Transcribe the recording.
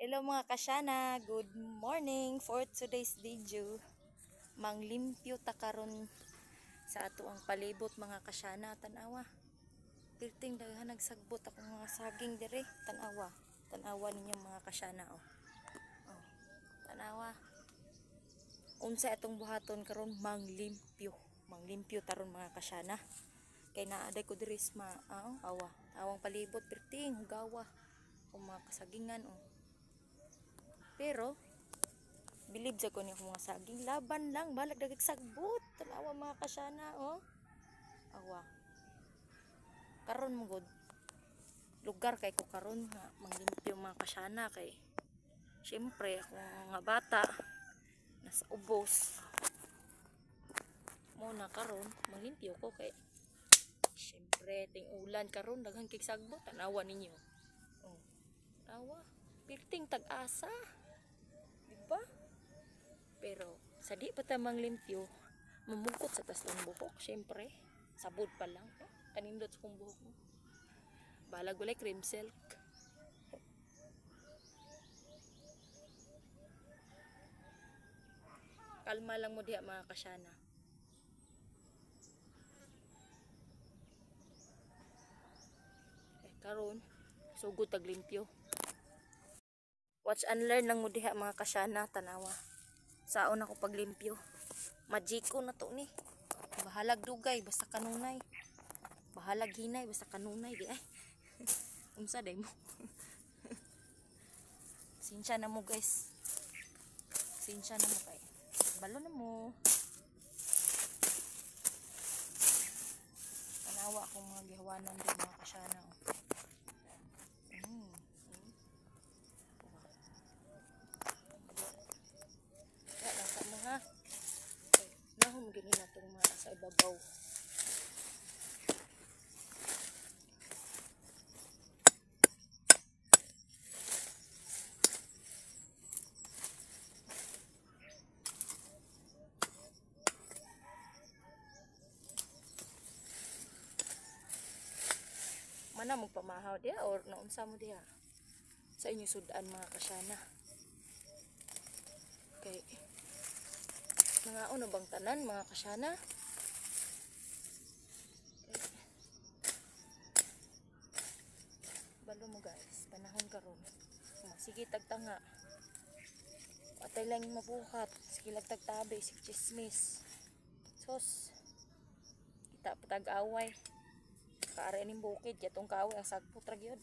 Hello mga kasyana, good morning for today's video. Manglimpyo ta karon sa ato ang palibot mga kasyana, tanawa. Pirting daghan nagsagbot ako mga saging dire, tanawa. Tanawa ninyo mga kasyana oh. Oh, tanawa. Unsa atong buhaton karon manglimpyo. Manglimpyo taron mga kasyana. Kay naaday ko diri sa awa. Awang palibot pirting hugawa. O mga kasagingan oh. Pero bilib sa ko ni mga saging laban lang balag dagag sagbot tanawa mga kasyana oh. Awa karon mo gud lugar kay ko karon nga manglimpyo mga kasyana kay syempre ako nga bata nasa ubos mo na karon manglimpyo ko kay syempre ting ulan karon daghang kig sagbot tanawa ninyo oh. Tanawa pirting tag-asa diba? Pero sa di pa ta manglimpyo mamugkot sa tasong buhok syempre sabod pa lang no? Kanindot sa kong buhok mo balag walay cream silk kalma lang mo diha mga kasyana karon sugod taglimpyo watch and learn lang mo diha mga kasyana tanawa saon ako paglimpyo majiko na to ni bahalag dugay basta kanunay bahalag hinay basta kanunay di ay unsa day mo sinsya na mo guys sinsya na mo kay balo na mo tanawa akong mga gihawanan din mga kasyana oh. Nahom gini na itong mga sa ibabaw mana magpamahaw diya or naunsa mo diya sa inyo sudan mga kasyana kay mga ano bang tanan mga kasyana balo mo guys panahon karon sige tagtanga atay lang mabuhat sige tagtabi sige chismis sos kita patag away kaari aning bukid yatong kaaway ang sagpot ra gyud